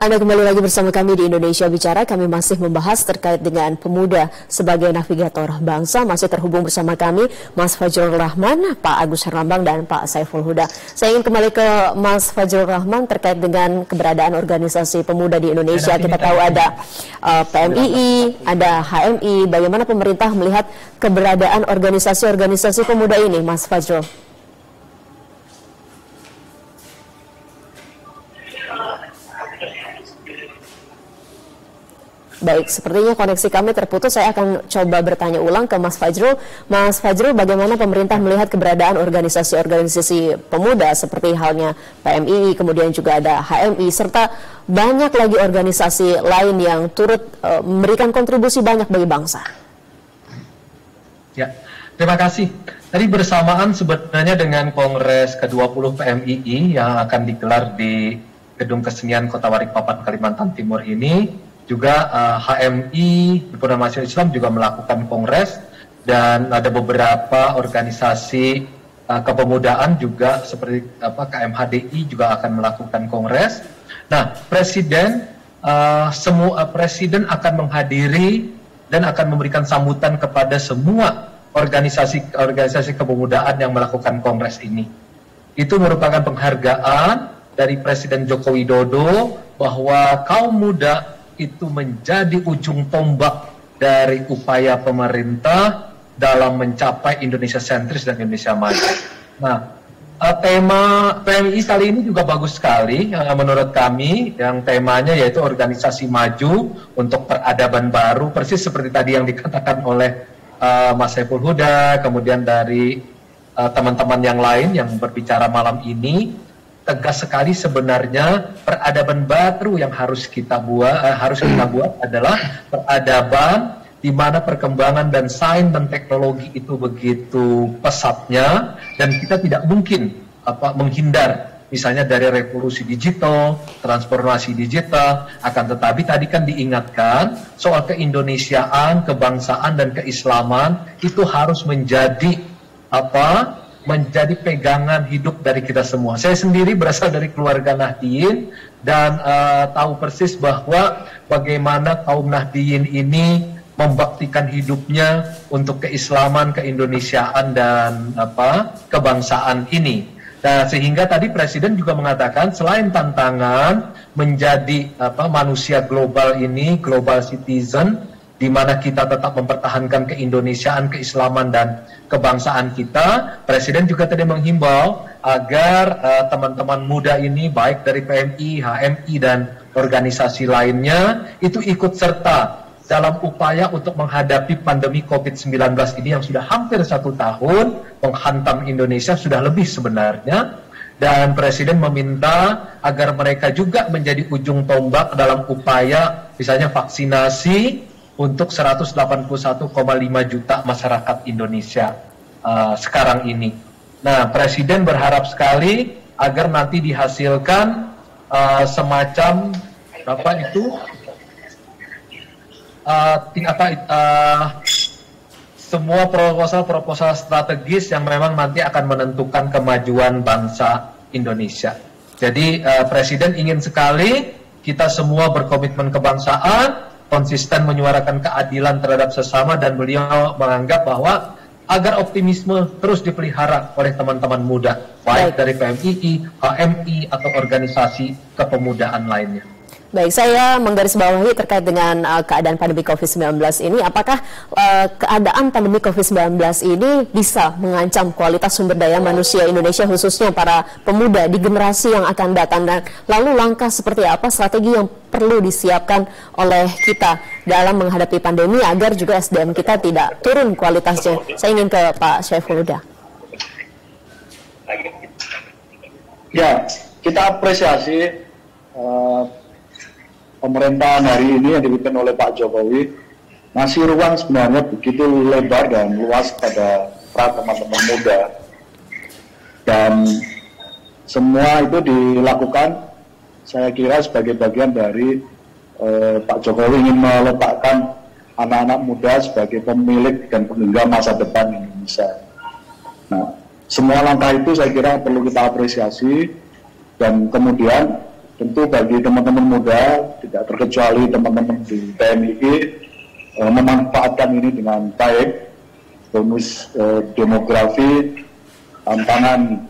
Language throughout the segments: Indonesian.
Anda kembali lagi bersama kami di Indonesia Bicara. Kami masih membahas terkait dengan pemuda sebagai navigator bangsa. Masih terhubung bersama kami Mas Fajrul Rahman, Pak Agus Herlambang, dan Pak Saiful Huda. Saya ingin kembali ke Mas Fajrul Rahman terkait dengan keberadaan organisasi pemuda di Indonesia. Kita tahu ada PMII, ada HMI. Bagaimana pemerintah melihat keberadaan organisasi-organisasi pemuda ini, Mas Fajrul? Baik, sepertinya koneksi kami terputus. Saya akan coba bertanya ulang ke Mas Fajrul. Mas Fajrul, bagaimana pemerintah melihat keberadaan organisasi-organisasi pemuda seperti halnya PMII, kemudian juga ada HMI, serta banyak lagi organisasi lain yang turut memberikan kontribusi banyak bagi bangsa? Ya, terima kasih. Tadi bersamaan sebenarnya dengan Kongres ke-20 PMII yang akan digelar di Gedung Kesenian Kota Balikpapan, Kalimantan Timur ini, juga HMI, Himpunan Mahasiswa Islam juga melakukan kongres, dan ada beberapa organisasi kepemudaan juga seperti KMHDI juga akan melakukan kongres. Nah, Presiden akan menghadiri dan akan memberikan sambutan kepada semua organisasi kepemudaan yang melakukan kongres ini. Itu merupakan penghargaan dari Presiden Joko Widodo bahwa kaum muda itu menjadi ujung tombak dari upaya pemerintah dalam mencapai Indonesia sentris dan Indonesia maju. Nah, tema PMI kali ini juga bagus sekali menurut kami, yang temanya yaitu organisasi maju untuk peradaban baru, persis seperti tadi yang dikatakan oleh Mas Saiful Huda, kemudian dari teman-teman yang lain yang berbicara malam ini. Tegas sekali sebenarnya peradaban baru yang harus kita buat adalah peradaban di mana perkembangan dan sains dan teknologi itu begitu pesatnya, dan kita tidak mungkin menghindar misalnya dari revolusi digital, transformasi digital. Akan tetapi tadi kan diingatkan soal keindonesiaan, kebangsaan dan keislaman itu harus menjadi menjadi pegangan hidup dari kita semua. Saya sendiri berasal dari keluarga Nahdliyin dan tahu persis bahwa bagaimana kaum Nahdliyin ini membaktikan hidupnya untuk keislaman, keindonesiaan dan kebangsaan ini. Nah, sehingga tadi Presiden juga mengatakan selain tantangan menjadi manusia global ini, global citizen, di mana kita tetap mempertahankan keindonesiaan, keislaman dan kebangsaan kita, Presiden juga tadi menghimbau agar teman-teman muda ini baik dari PMI, HMI dan organisasi lainnya itu ikut serta dalam upaya untuk menghadapi pandemi COVID-19 ini yang sudah hampir 1 tahun menghantam Indonesia, sudah lebih sebenarnya. Dan Presiden meminta agar mereka juga menjadi ujung tombak dalam upaya misalnya vaksinasi untuk 181,5 juta masyarakat Indonesia sekarang ini. Nah, Presiden berharap sekali agar nanti dihasilkan semacam semua proposal strategis yang memang nanti akan menentukan kemajuan bangsa Indonesia. Jadi Presiden ingin sekali kita semua berkomitmen kebangsaan, konsisten menyuarakan keadilan terhadap sesama, dan beliau menganggap bahwa agar optimisme terus dipelihara oleh teman-teman muda, baik dari PMII, HMI, atau organisasi kepemudaan lainnya. Baik, saya menggarisbawahi terkait dengan keadaan pandemi COVID-19 ini. Apakah keadaan pandemi COVID-19 ini bisa mengancam kualitas sumber daya manusia Indonesia, khususnya para pemuda di generasi yang akan datang? Dan lalu langkah seperti apa, strategi yang perlu disiapkan oleh kita dalam menghadapi pandemi agar juga SDM kita tidak turun kualitasnya? Saya ingin ke Pak Saiful Huda. Ya, kita apresiasi pemerintahan hari ini yang dipimpin oleh Pak Jokowi. Masih ruang sebenarnya begitu lebar dan luas pada para teman-teman muda, dan semua itu dilakukan saya kira sebagai bagian dari Pak Jokowi ingin meletakkan anak-anak muda sebagai pemilik dan penggenggam masa depan Indonesia. Nah, semua langkah itu saya kira perlu kita apresiasi, dan kemudian tentu bagi teman-teman muda, tidak terkecuali teman-teman di PMII, memanfaatkan ini dengan baik. Bonus demografi, tantangan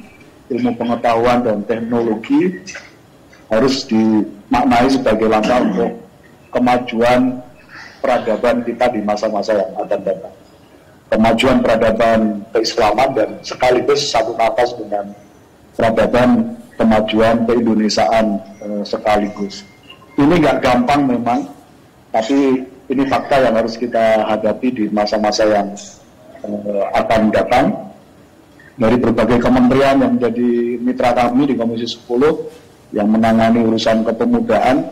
ilmu pengetahuan dan teknologi harus dimaknai sebagai langkah untuk kemajuan peradaban kita di masa-masa yang akan datang. Kemajuan peradaban keislaman dan sekaligus satu nafas dengan peradaban kemajuan keindonesiaan sekaligus. Ini nggak gampang memang, tapi ini fakta yang harus kita hadapi di masa-masa yang akan datang. Dari berbagai kementerian yang menjadi mitra kami di Komisi 10 yang menangani urusan kepemudaan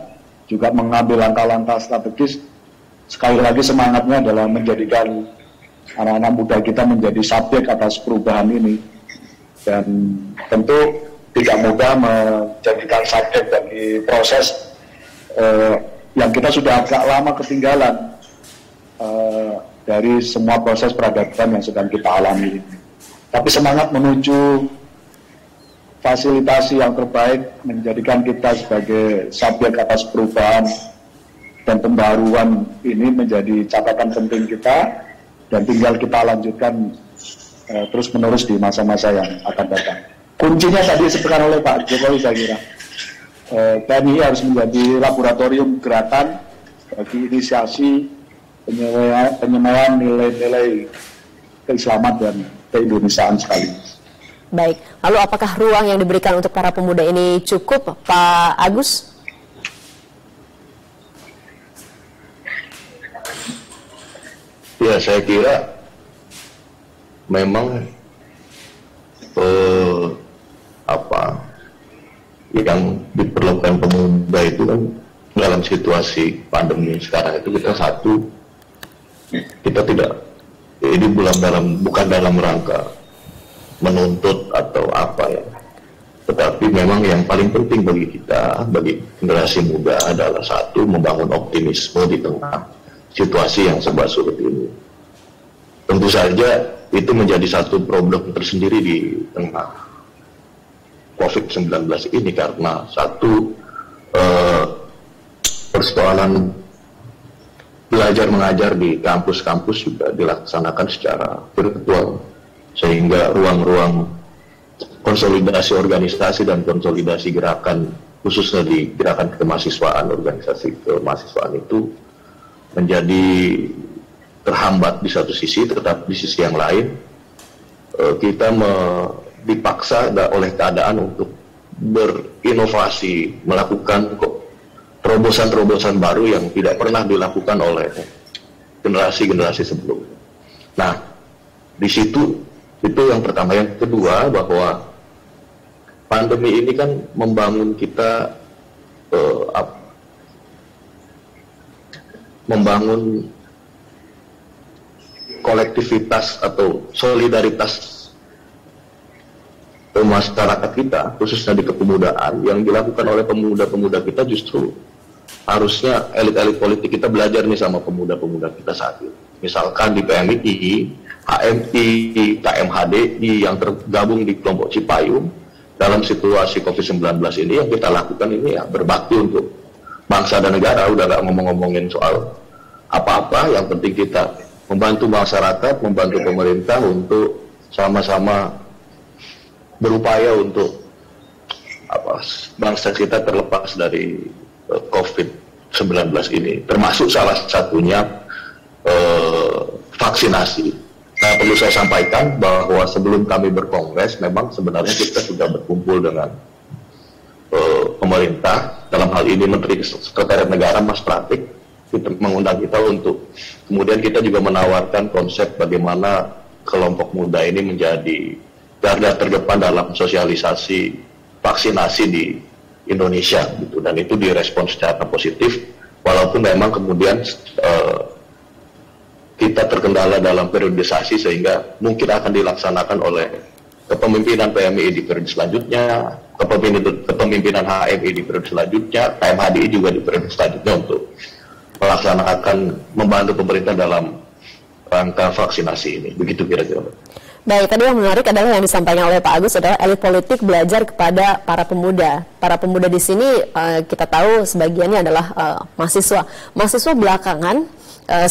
juga mengambil langkah-langkah strategis. Sekali lagi semangatnya adalah menjadikan anak-anak muda kita menjadi subjek atas perubahan ini, dan tentu tidak mudah menjadikan subjek bagi proses yang kita sudah agak lama ketinggalan dari semua proses peradaban yang sedang kita alami ini. Tapi semangat menuju fasilitasi yang terbaik menjadikan kita sebagai subjek atas perubahan dan pembaruan ini menjadi catatan penting kita, dan tinggal kita lanjutkan terus-menerus di masa-masa yang akan datang. Kuncinya tadi disebutkan oleh Pak Jokowi, saya kira TNI harus menjadi laboratorium gerakan bagi inisiasi penyemaian nilai-nilai keislaman dan keindonesiaan sekali. Baik, lalu apakah ruang yang diberikan untuk para pemuda ini cukup, Pak Agus? Ya, saya kira memang yang diperlukan pemuda itu kan dalam situasi pandemi sekarang itu kita tidak, ini bukan dalam rangka menuntut atau apa ya, tetapi memang yang paling penting bagi kita, bagi generasi muda adalah satu, membangun optimisme di tengah situasi yang serba sulit ini. Tentu saja itu menjadi satu problem tersendiri di tengah COVID-19 ini, karena satu persoalan belajar mengajar di kampus-kampus juga dilaksanakan secara virtual, sehingga ruang-ruang konsolidasi organisasi dan konsolidasi gerakan, khususnya di gerakan kemahasiswaan, organisasi kemahasiswaan itu menjadi terhambat di satu sisi, tetapi di sisi yang lain kita dipaksa oleh keadaan untuk berinovasi, melakukan terobosan-terobosan baru yang tidak pernah dilakukan oleh generasi-generasi sebelumnya. Nah, di situ itu yang pertama. Yang kedua, bahwa pandemi ini kan membangun kita membangun kolektivitas atau solidaritas masyarakat kita, khususnya di kepemudaan, yang dilakukan oleh pemuda-pemuda kita. Justru harusnya elit-elit politik kita belajar nih sama pemuda-pemuda kita saat ini. Misalkan di PMII, HMI, KMHDI yang tergabung di kelompok Cipayung, dalam situasi COVID-19 ini yang kita lakukan ini ya berbakti untuk bangsa dan negara. Udah gak ngomong-ngomongin soal apa-apa, yang penting kita membantu masyarakat, membantu pemerintah untuk sama-sama berupaya untuk bangsa kita terlepas dari COVID-19 ini, termasuk salah satunya vaksinasi. Nah, perlu saya sampaikan bahwa sebelum kami berkongres, memang sebenarnya kita sudah berkumpul dengan pemerintah, dalam hal ini Menteri Sekretariat Negara Mas Pratik, kita mengundang kita untuk kemudian kita juga menawarkan konsep bagaimana kelompok muda ini menjadi garda terdepan dalam sosialisasi vaksinasi di Indonesia gitu, dan itu direspon secara positif, walaupun memang kemudian kita terkendala dalam periodisasi, sehingga mungkin akan dilaksanakan oleh kepemimpinan PMII di periode selanjutnya, kepemimpinan HMI di periode selanjutnya, KMHDI juga di periode selanjutnya, untuk melaksanakan, membantu pemerintah dalam rangka vaksinasi ini. Begitu kira-kira. Baik, tadi yang menarik adalah yang disampaikan oleh Pak Agus adalah elit politik belajar kepada para pemuda. Para pemuda di sini kita tahu sebagiannya adalah mahasiswa. Mahasiswa belakangan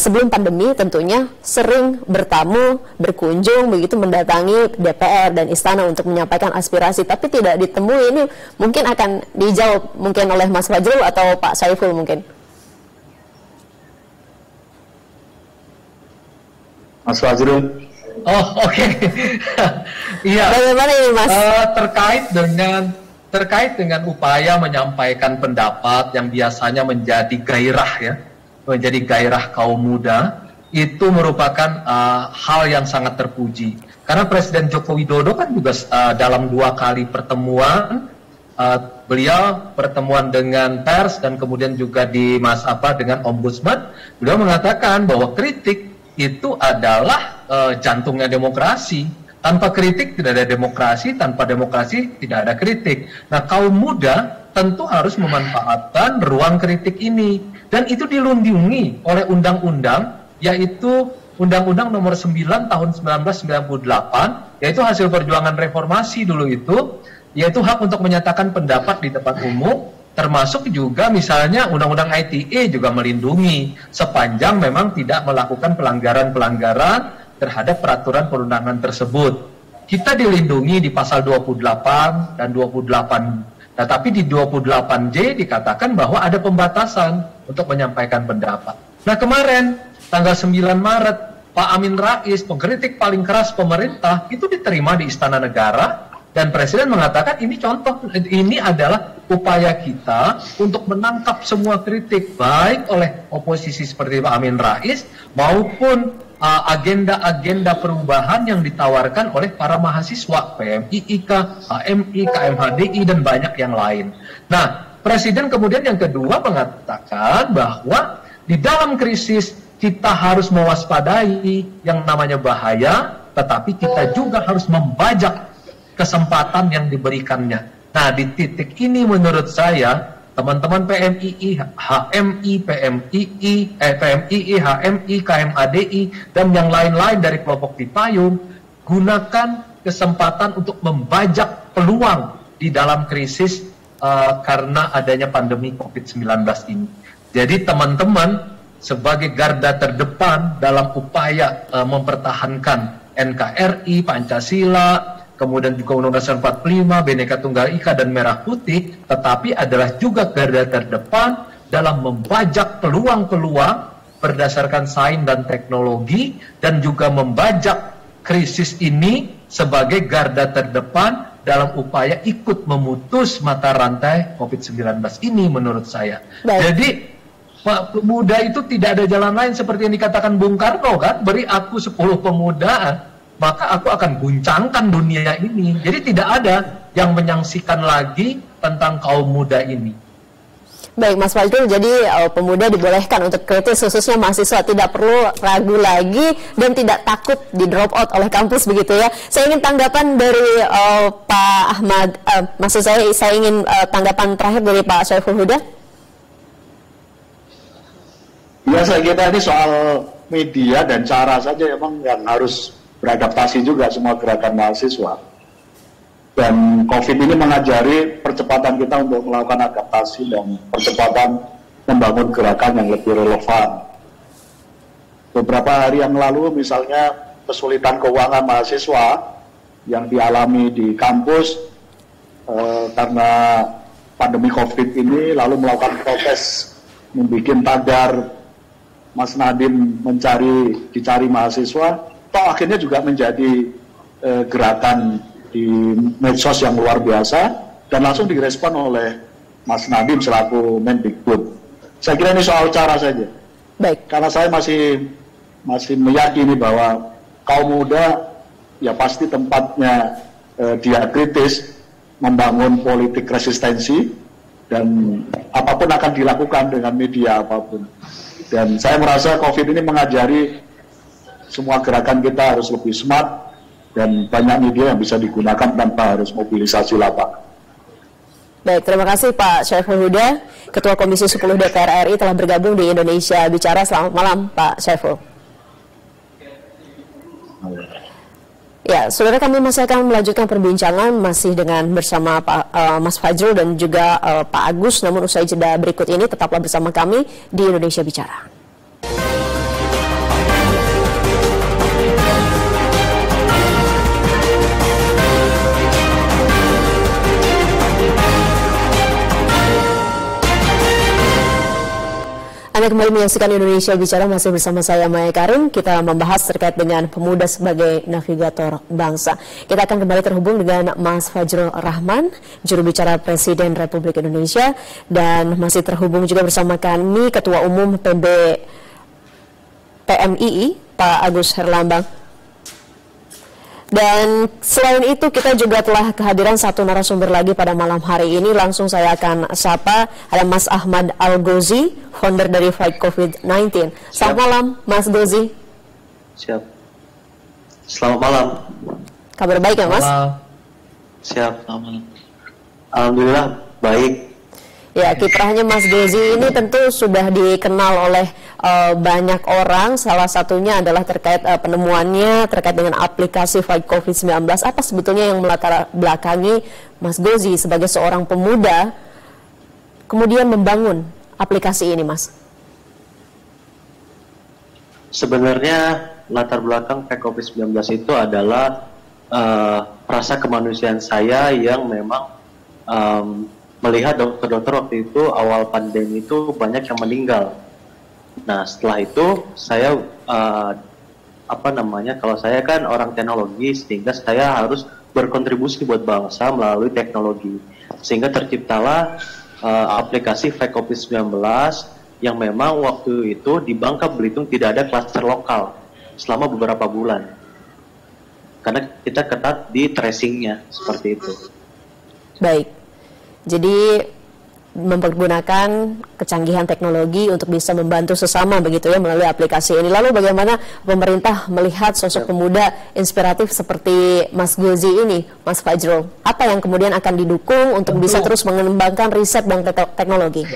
sebelum pandemi tentunya sering bertamu, berkunjung, begitu mendatangi DPR dan istana untuk menyampaikan aspirasi, tapi tidak ditemui. Ini mungkin akan dijawab mungkin oleh Mas Fajrul atau Pak Saiful mungkin. Mas Fajrul. Oh, oke. Iya. Bagaimana ini, Mas? Terkait dengan upaya menyampaikan pendapat yang biasanya menjadi gairah kaum muda, itu merupakan hal yang sangat terpuji. Karena Presiden Joko Widodo kan juga dalam 2 kali pertemuan, beliau pertemuan dengan pers dan kemudian juga dengan Ombudsman, beliau mengatakan bahwa kritik itu adalah jantungnya demokrasi. Tanpa kritik tidak ada demokrasi, tanpa demokrasi tidak ada kritik. Nah, kaum muda tentu harus memanfaatkan ruang kritik ini. Dan itu dilindungi oleh undang-undang, yaitu Undang-Undang Nomor 9 Tahun 1998, yaitu hasil perjuangan reformasi dulu itu, yaitu hak untuk menyatakan pendapat di tempat umum, termasuk juga misalnya Undang-Undang ITE juga melindungi sepanjang memang tidak melakukan pelanggaran-pelanggaran terhadap peraturan perundangan tersebut. Kita dilindungi di pasal 28 dan 28. Nah, tapi di 28J dikatakan bahwa ada pembatasan untuk menyampaikan pendapat. Nah, kemarin tanggal 9 Maret Pak Amin Rais, pengkritik paling keras pemerintah, itu diterima di Istana Negara. Dan Presiden mengatakan ini adalah upaya kita untuk menangkap semua kritik baik oleh oposisi seperti Pak Amin Rais maupun agenda-agenda perubahan yang ditawarkan oleh para mahasiswa PMIIK, HMI, KMHDI dan banyak yang lain. Nah, Presiden kemudian yang kedua mengatakan bahwa di dalam krisis kita harus mewaspadai yang namanya bahaya, tetapi kita juga harus membajak kesempatan yang diberikannya. Nah, di titik ini menurut saya, teman-teman PMII, HMI, PMII, HMI, KMADI, dan yang lain-lain dari kelompok Cipayung, gunakan kesempatan untuk membajak peluang di dalam krisis karena adanya pandemi COVID-19 ini. Jadi teman-teman sebagai garda terdepan dalam upaya mempertahankan NKRI, Pancasila, kemudian juga Undang-Undang 45, Bhinneka Tunggal Ika dan Merah Putih, tetapi adalah juga garda terdepan dalam membajak peluang-peluang berdasarkan sains dan teknologi, dan juga membajak krisis ini sebagai garda terdepan dalam upaya ikut memutus mata rantai COVID-19 ini menurut saya. Baik. Jadi Pak pemuda itu tidak ada jalan lain seperti yang dikatakan Bung Karno kan, beri aku 10 pemuda, maka aku akan guncangkan dunia ini. Jadi tidak ada yang menyangsikan lagi tentang kaum muda ini. Baik, Mas Fajrul, jadi pemuda dibolehkan untuk kritis, khususnya mahasiswa, tidak perlu ragu lagi dan tidak takut di drop out oleh kampus begitu ya. Saya ingin tanggapan dari Pak Ahmad, maksud saya ingin tanggapan terakhir dari Pak Saiful Huda. Ya, saya kira ini soal media dan cara saja memang yang harus beradaptasi juga semua gerakan mahasiswa. Dan COVID ini mengajari percepatan kita untuk melakukan adaptasi dan percepatan membangun gerakan yang lebih relevan. Beberapa hari yang lalu misalnya kesulitan keuangan mahasiswa yang dialami di kampus karena pandemi COVID ini, lalu melakukan protes, membuat tagar Mas Nadiem dicari mahasiswa, toh akhirnya juga menjadi gerakan di medsos yang luar biasa dan langsung direspon oleh Mas Nadiem selaku Mendikbud. Saya kira ini soal cara saja. Baik. Karena saya masih meyakini bahwa kaum muda ya pasti tempatnya dia kritis, membangun politik resistensi, dan apapun akan dilakukan dengan media apapun. Dan saya merasa COVID ini mengajari semua gerakan kita harus lebih smart dan banyak media yang bisa digunakan tanpa harus mobilisasi lapangan. Baik, terima kasih Pak Saiful Huda, Ketua Komisi 10 DPR RI telah bergabung di Indonesia Bicara. Selamat malam Pak Saiful. Ya, saudara, kami masih akan melanjutkan perbincangan masih dengan bersama Mas Fajrul dan juga Pak Agus. Namun usai jeda berikut ini tetaplah bersama kami di Indonesia Bicara. Anda kembali menyaksikan Indonesia Bicara, masih bersama saya Maya Karim. Kita membahas terkait dengan pemuda sebagai navigator bangsa. Kita akan kembali terhubung dengan Mas Fajrul Rahman, juru bicara Presiden Republik Indonesia, dan masih terhubung juga bersama kami Ketua Umum PMII, Pak Agus Herlambang. Dan selain itu kita juga telah kehadiran satu narasumber lagi pada malam hari ini. Langsung saya akan sapa, ada Mas Ahmad Al-Ghozi, founder dari Fight COVID-19. Selamat malam Mas Ghozi. Siap. Selamat malam. Kabar baik ya Mas? Siap. Alhamdulillah baik. Ya, kiprahnya Mas Ghozi ini tentu sudah dikenal oleh banyak orang. Salah satunya adalah terkait penemuannya terkait dengan aplikasi Fight COVID-19. Apa sebetulnya yang melatar belakangi Mas Ghozi sebagai seorang pemuda kemudian membangun aplikasi ini, Mas? Sebenarnya latar belakang Fight COVID-19 itu adalah rasa kemanusiaan saya yang memang melihat dokter-dokter waktu itu awal pandemi itu banyak yang meninggal. Nah setelah itu saya kalau saya kan orang teknologi, sehingga saya harus berkontribusi buat bangsa melalui teknologi, sehingga terciptalah aplikasi Fight COVID-19 yang memang waktu itu di Bangka Belitung tidak ada klaster lokal selama beberapa bulan karena kita ketat di tracingnya, seperti itu. Baik. Jadi mempergunakan kecanggihan teknologi untuk bisa membantu sesama begitu ya melalui aplikasi ini. Lalu bagaimana pemerintah melihat sosok pemuda inspiratif seperti Mas Ghozi ini, Mas Fajrul? Apa yang kemudian akan didukung untuk bisa terus mengembangkan riset dan teknologi?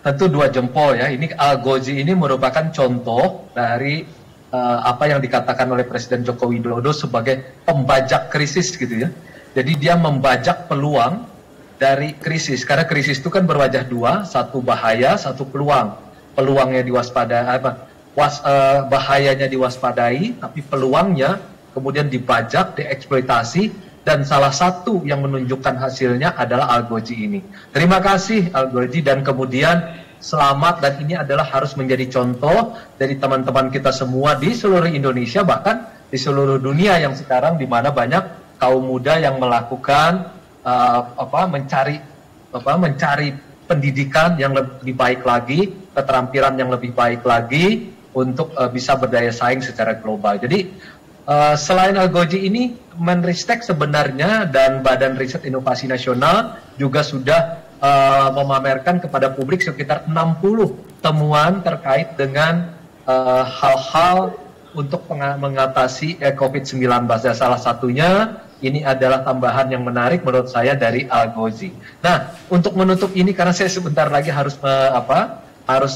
Tentu 2 jempol ya. Ini Al-Ghozi ini merupakan contoh dari apa yang dikatakan oleh Presiden Joko Widodo sebagai pembajak krisis gitu ya. Jadi dia membajak peluang dari krisis, karena krisis itu kan berwajah 2, satu bahaya, satu peluang. Peluangnya diwaspadai, bahayanya diwaspadai, tapi peluangnya kemudian dibajak, dieksploitasi, dan salah satu yang menunjukkan hasilnya adalah Al-Ghozi ini. Terima kasih Al-Ghozi, dan kemudian selamat, dan ini adalah harus menjadi contoh dari teman-teman kita semua di seluruh Indonesia, bahkan di seluruh dunia yang sekarang di mana banyak kaum muda yang melakukan mencari pendidikan yang lebih baik lagi, keterampilan yang lebih baik lagi untuk bisa berdaya saing secara global. Jadi selain Al-Ghozi ini, Menristek sebenarnya dan Badan Riset Inovasi Nasional juga sudah memamerkan kepada publik sekitar 60 temuan terkait dengan hal-hal untuk mengatasi COVID-19. Dan salah satunya ini adalah tambahan yang menarik menurut saya dari Al-Ghozi. Nah, untuk menutup ini karena saya sebentar lagi harus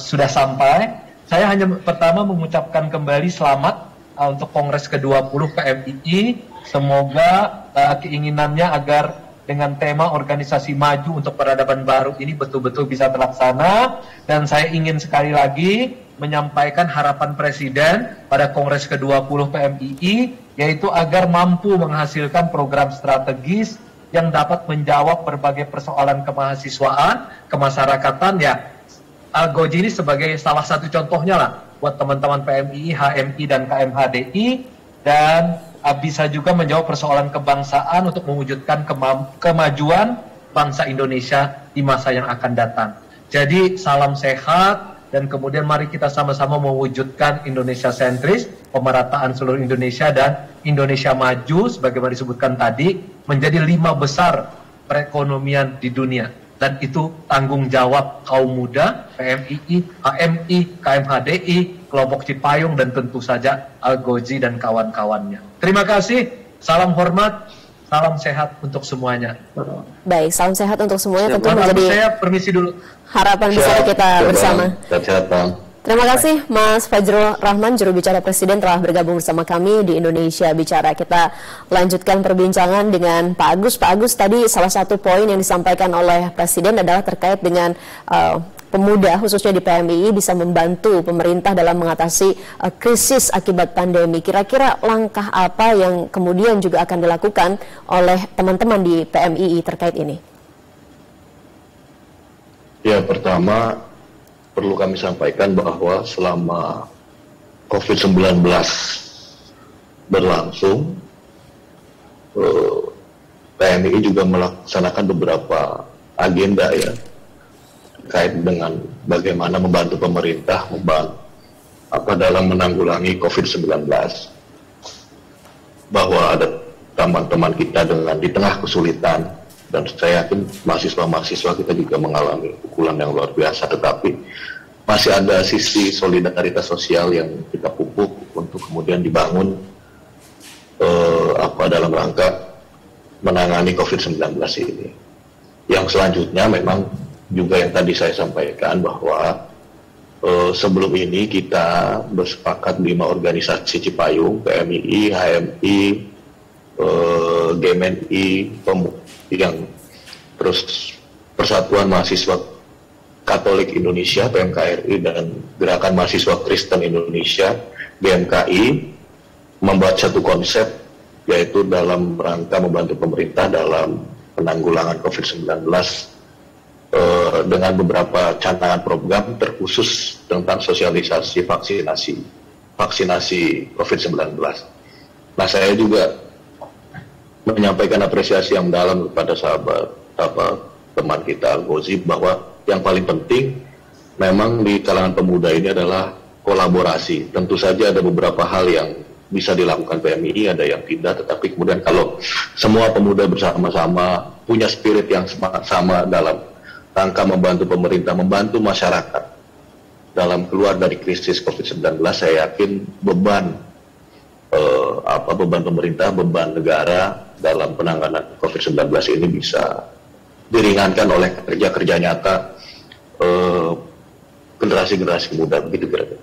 sudah sampai, saya hanya pertama mengucapkan kembali selamat untuk Kongres ke-20 PMII. Semoga keinginannya agar dengan tema organisasi maju untuk peradaban baru ini betul-betul bisa terlaksana, dan saya ingin sekali lagi menyampaikan harapan Presiden pada Kongres ke-20 PMII, yaitu agar mampu menghasilkan program strategis yang dapat menjawab berbagai persoalan kemahasiswaan, kemasyarakatan. Ya, Al-Ghozi ini sebagai salah satu contohnya lah buat teman-teman PMII, HMI, dan KMHDI, dan bisa juga menjawab persoalan kebangsaan untuk mewujudkan kemajuan bangsa Indonesia di masa yang akan datang. Jadi salam sehat, dan kemudian mari kita sama-sama mewujudkan Indonesia sentris, pemerataan seluruh Indonesia, dan Indonesia maju sebagaimana disebutkan tadi menjadi 5 besar perekonomian di dunia. Dan itu tanggung jawab kaum muda, PMII, HMI, KMHDI, kelompok Cipayung, dan tentu saja Al-Ghozi dan kawan-kawannya. Terima kasih, salam hormat, salam sehat untuk semuanya. Baik, salam sehat untuk semuanya. Tentu menjadi saya permisi dulu. Harapan besar kita bersama. Sehat, Bang. Terima kasih Mas Fajrul Rahman, juru bicara Presiden, telah bergabung bersama kami di Indonesia Bicara. Kita lanjutkan perbincangan dengan Pak Agus. Pak Agus, tadi salah satu poin yang disampaikan oleh Presiden adalah terkait dengan pemuda, khususnya di PMII, bisa membantu pemerintah dalam mengatasi krisis akibat pandemi. Kira-kira langkah apa yang kemudian juga akan dilakukan oleh teman-teman di PMII terkait ini? Ya, pertama perlu kami sampaikan bahwa selama COVID-19 berlangsung, PMII juga melaksanakan beberapa agenda ya, terkait dengan bagaimana membantu pemerintah dalam menanggulangi COVID-19. Bahwa ada teman-teman kita di tengah kesulitan, dan saya yakin mahasiswa-mahasiswa kita juga mengalami pukulan yang luar biasa, tetapi masih ada sisi solidaritas sosial yang kita pupuk untuk kemudian dibangun dalam rangka menangani COVID-19 ini. Yang selanjutnya memang juga yang tadi saya sampaikan bahwa sebelum ini kita bersepakat 5 organisasi Cipayung, PMII, HMI, GMNI, yang terus Persatuan Mahasiswa Katolik Indonesia, PMKRI, dan Gerakan Mahasiswa Kristen Indonesia, GMKI, membuat satu konsep, yaitu dalam rangka membantu pemerintah dalam penanggulangan COVID-19 dengan beberapa cantangan program terkhusus tentang sosialisasi vaksinasi COVID-19. Nah, saya juga menyampaikan apresiasi yang dalam kepada teman kita Gozi, bahwa yang paling penting memang di kalangan pemuda ini adalah kolaborasi. Tentu saja ada beberapa hal yang bisa dilakukan PMII, ada yang tidak, tetapi kemudian kalau semua pemuda bersama-sama punya spirit yang sama dalam rangka membantu pemerintah, membantu masyarakat dalam keluar dari krisis COVID-19, saya yakin beban pemerintah, beban negara dalam penanganan COVID-19 ini bisa diringankan oleh kerja-kerja nyata generasi-generasi muda, begitu kira-kira.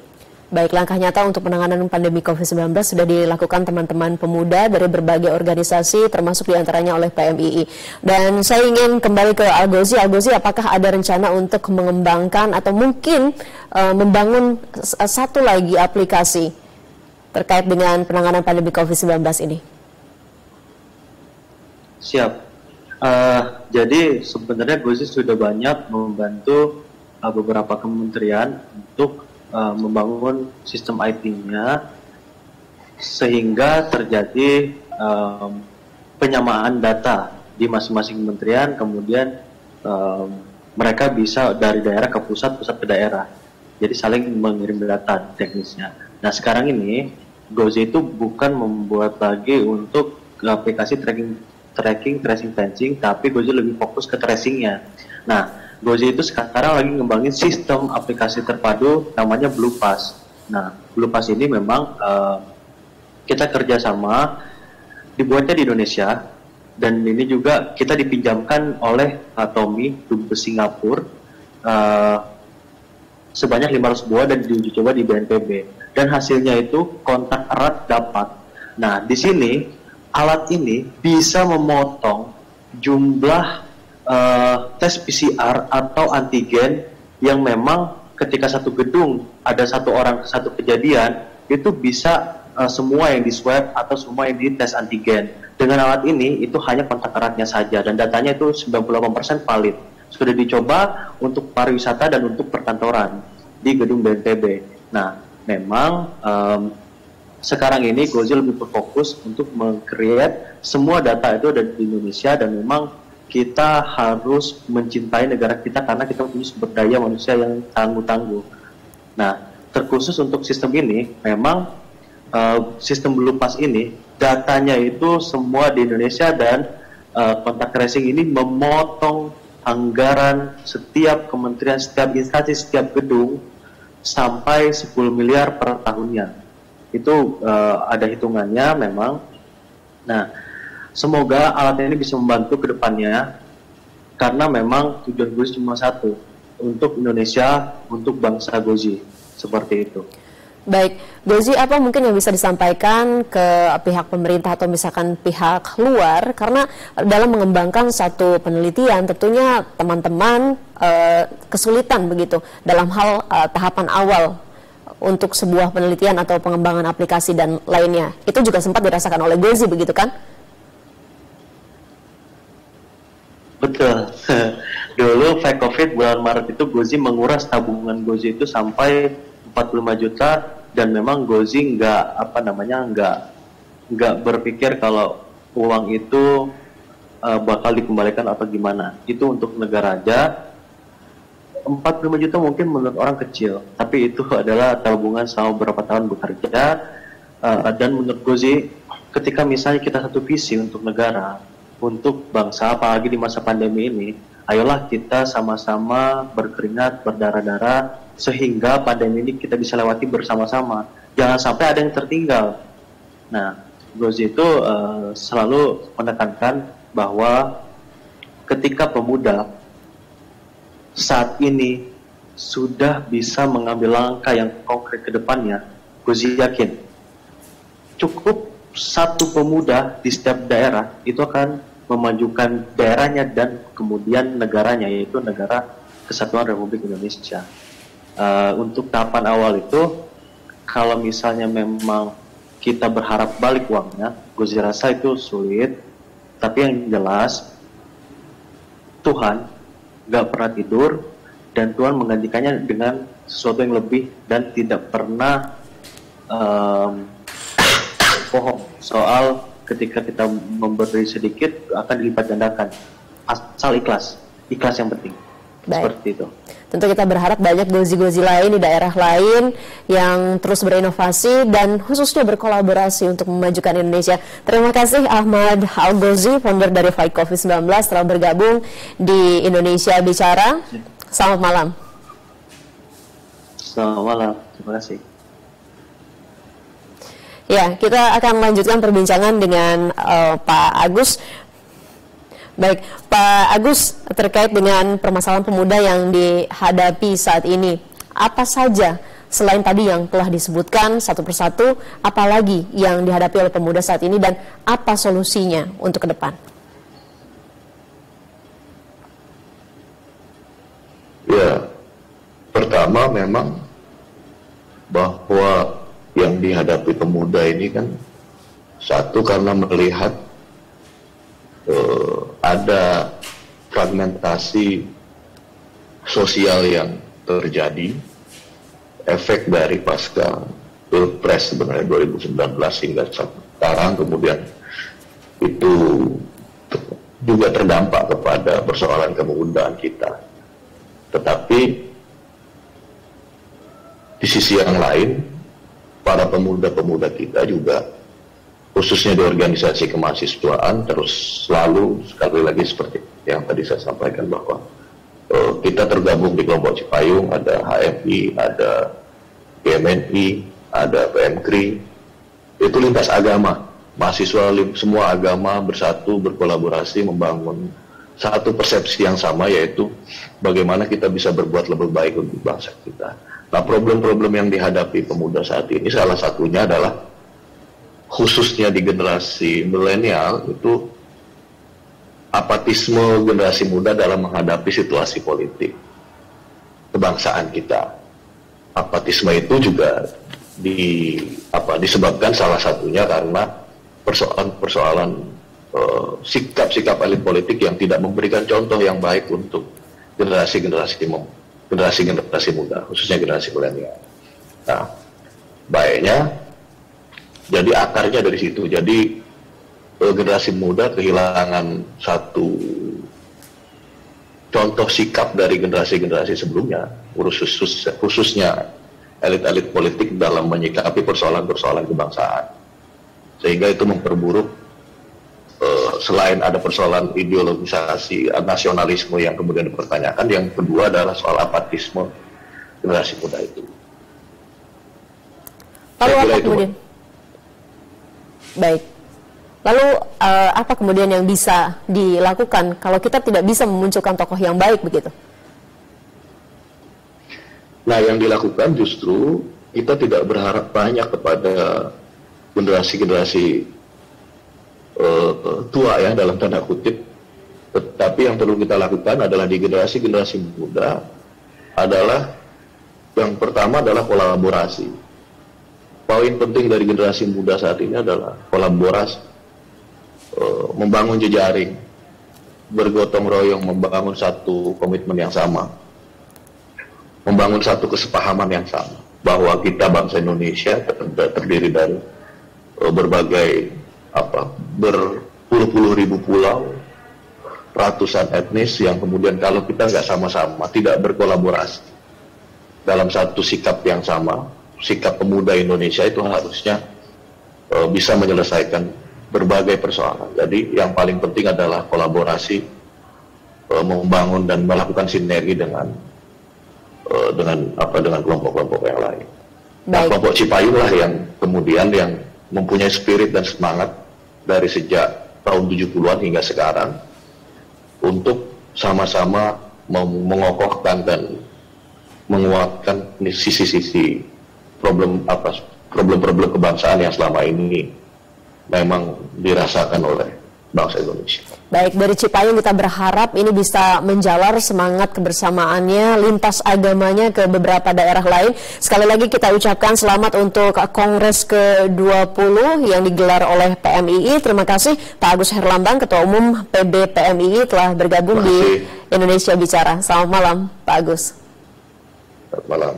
Baik, langkah nyata untuk penanganan pandemi COVID-19 sudah dilakukan teman-teman pemuda dari berbagai organisasi, termasuk diantaranya oleh PMII. Dan saya ingin kembali ke Al-Ghozi. Al-Ghozi, apakah ada rencana untuk mengembangkan atau mungkin membangun satu lagi aplikasi terkait dengan penanganan pandemi COVID-19 ini? Siap. Jadi sebenarnya Ghozi sudah banyak membantu beberapa kementerian untuk membangun sistem IT-nya sehingga terjadi penyamaan data di masing-masing kementerian, kemudian mereka bisa dari daerah ke pusat, pusat ke daerah, jadi saling mengirim data teknisnya. Nah, sekarang ini Ghozi itu bukan membuat lagi untuk aplikasi tracing, fencing, tapi Ghozi lebih fokus ke tracingnya. Nah, Ghozi itu sekarang lagi ngembangin sistem aplikasi terpadu namanya Blue Pass. Nah, Blue Pass ini memang kita kerjasama, dibuatnya di Indonesia, dan ini juga kita dipinjamkan oleh Tommy Dubes Singapura sebanyak 500 buah dan diuji coba di BNPB. Dan hasilnya itu kontak erat dapat. Nah, di sini alat ini bisa memotong jumlah tes PCR atau antigen yang memang ketika satu gedung ada satu orang satu kejadian, itu bisa semua yang di swab atau semua yang di tes antigen. Dengan alat ini itu hanya kontak eratnya saja dan datanya itu 98% valid. Sudah dicoba untuk pariwisata dan untuk perkantoran di gedung BNPB. Nah, memang sekarang ini Ghozi lebih berfokus untuk meng-create semua data itu ada di Indonesia, dan memang kita harus mencintai negara kita karena kita punya sumber daya manusia yang tangguh-tangguh. Nah, terkhusus untuk sistem ini, memang sistem Blue Pass ini, datanya itu semua di Indonesia, dan kontak tracing ini memotong anggaran setiap kementerian, setiap instansi, setiap gedung, sampai 10 miliar per tahunnya. Itu ada hitungannya memang. Nah, semoga alat ini bisa membantu ke depannya, karena memang tujuan Ghozi cuma satu, untuk Indonesia, untuk bangsa Ghozi. seperti itu. Baik, Gozi, apa mungkin yang bisa disampaikan ke pihak pemerintah atau misalkan pihak luar, karena dalam mengembangkan satu penelitian tentunya teman-teman kesulitan begitu dalam hal tahapan awal untuk sebuah penelitian atau pengembangan aplikasi dan lainnya. Itu juga sempat dirasakan oleh Gozi begitu kan? Betul. Dulu fake COVID bulan Maret itu Gozi menguras tabungan Gozi itu sampai 45 juta, dan memang Gozi nggak berpikir kalau uang itu bakal dikembalikan atau gimana. Itu untuk negara aja 45 juta mungkin menurut orang kecil, tapi itu adalah tabungan selama beberapa tahun bekerja. Dan menurut Gozi, ketika misalnya kita satu visi untuk negara, untuk bangsa, apalagi di masa pandemi ini, ayolah kita sama-sama berkeringat, berdarah-darah, sehingga pandemi ini kita bisa lewati bersama-sama. Jangan sampai ada yang tertinggal. Nah, Gozi itu selalu menekankan bahwa ketika pemuda saat ini sudah bisa mengambil langkah yang konkret ke depannya, Gozi yakin cukup satu pemuda di setiap daerah itu akan memajukan daerahnya dan kemudian negaranya, yaitu negara Kesatuan Republik Indonesia. Untuk tahapan awal itu, kalau misalnya memang kita berharap balik uangnya, Gozi rasa itu sulit. Tapi yang jelas, Tuhan gak pernah tidur, dan Tuhan menggantikannya dengan sesuatu yang lebih, dan tidak pernah bohong soal ketika kita memberi sedikit akan dilipat gandakan, asal ikhlas yang penting. Baik. Seperti itu. Tentu kita berharap banyak Gozi-Gozi lain di daerah lain yang terus berinovasi dan khususnya berkolaborasi untuk memajukan Indonesia. Terima kasih Ahmad Al-Gozi, founder dari Fight COVID-19, telah bergabung di Indonesia Bicara. Selamat malam. Selamat malam, terima kasih. Ya, kita akan melanjutkan perbincangan dengan Pak Agus. Baik, Pak Agus, terkait dengan permasalahan pemuda yang dihadapi saat ini, apa saja selain tadi yang telah disebutkan satu persatu, apalagi yang dihadapi oleh pemuda saat ini dan apa solusinya untuk ke depan? Ya, pertama memang bahwa yang dihadapi pemuda ini kan satu karena melihat ada fragmentasi sosial yang terjadi, efek dari pasca Pilpres sebenarnya 2019 hingga sekarang, kemudian itu juga terdampak kepada persoalan kemudaan kita. Tetapi di sisi yang lain, para pemuda-pemuda kita juga, khususnya di organisasi kemahasiswaan, terus selalu sekali lagi seperti yang tadi saya sampaikan bahwa kita tergabung di kelompok Cipayung, ada HMI, ada PMNI, ada PMKRI, itu lintas agama, mahasiswa semua agama bersatu, berkolaborasi, membangun satu persepsi yang sama, yaitu bagaimana kita bisa berbuat lebih baik untuk bangsa kita. Nah, problem-problem yang dihadapi pemuda saat ini salah satunya adalah khususnya di generasi milenial itu apatisme generasi muda dalam menghadapi situasi politik kebangsaan kita. Apatisme itu juga disebabkan salah satunya karena persoalan sikap-sikap elit politik yang tidak memberikan contoh yang baik untuk generasi-generasi muda, khususnya generasi milenial. Nah, baiknya jadi akarnya dari situ. Jadi generasi muda kehilangan satu contoh sikap dari generasi-generasi sebelumnya, khususnya elit-elit politik dalam menyikapi persoalan-persoalan kebangsaan. Sehingga itu memperburuk, selain ada persoalan ideologisasi nasionalisme yang kemudian dipertanyakan, yang kedua adalah soal apatisme generasi muda itu. Lalu apa kemudian? Baik. Lalu apa kemudian yang bisa dilakukan kalau kita tidak bisa memunculkan tokoh yang baik begitu? Nah, yang dilakukan justru kita tidak berharap banyak kepada generasi-generasi tua ya, dalam tanda kutip. Tetapi yang perlu kita lakukan adalah di generasi-generasi muda adalah yang pertama adalah kolaborasi. Poin penting dari generasi muda saat ini adalah kolaborasi, membangun jejaring, bergotong royong, membangun satu komitmen yang sama, membangun satu kesepahaman yang sama, bahwa kita bangsa Indonesia terdiri dari berbagai berpuluh-puluh ribu pulau, ratusan etnis yang kemudian kalau kita nggak sama-sama, tidak berkolaborasi dalam satu sikap yang sama, sikap pemuda Indonesia itu harusnya bisa menyelesaikan berbagai persoalan. Jadi yang paling penting adalah kolaborasi, membangun dan melakukan sinergi dengan kelompok-kelompok yang lain. Nah, kelompok Cipayung lah yang kemudian yang mempunyai spirit dan semangat dari sejak tahun 70-an hingga sekarang untuk sama-sama mengokohkan dan menguatkan sisi-sisi problem-problem kebangsaan yang selama ini memang dirasakan oleh bangsa Indonesia. Baik, dari Cipayung kita berharap ini bisa menjalar semangat kebersamaannya, lintas agamanya ke beberapa daerah lain. Sekali lagi kita ucapkan selamat untuk Kongres ke-20 yang digelar oleh PMII. Terima kasih Pak Agus Herlambang, Ketua Umum PB PMII telah bergabung di Indonesia Bicara. Selamat malam Pak Agus. Selamat malam.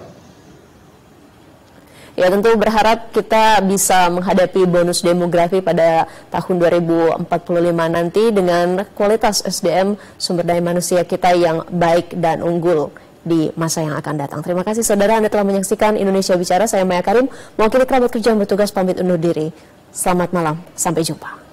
Ya, tentu berharap kita bisa menghadapi bonus demografi pada tahun 2045 nanti dengan kualitas SDM sumber daya manusia kita yang baik dan unggul di masa yang akan datang. Terima kasih saudara, Anda telah menyaksikan Indonesia Bicara. Saya Maya Karim, mewakili kerabat kerja yang bertugas pamit undur diri. Selamat malam, sampai jumpa.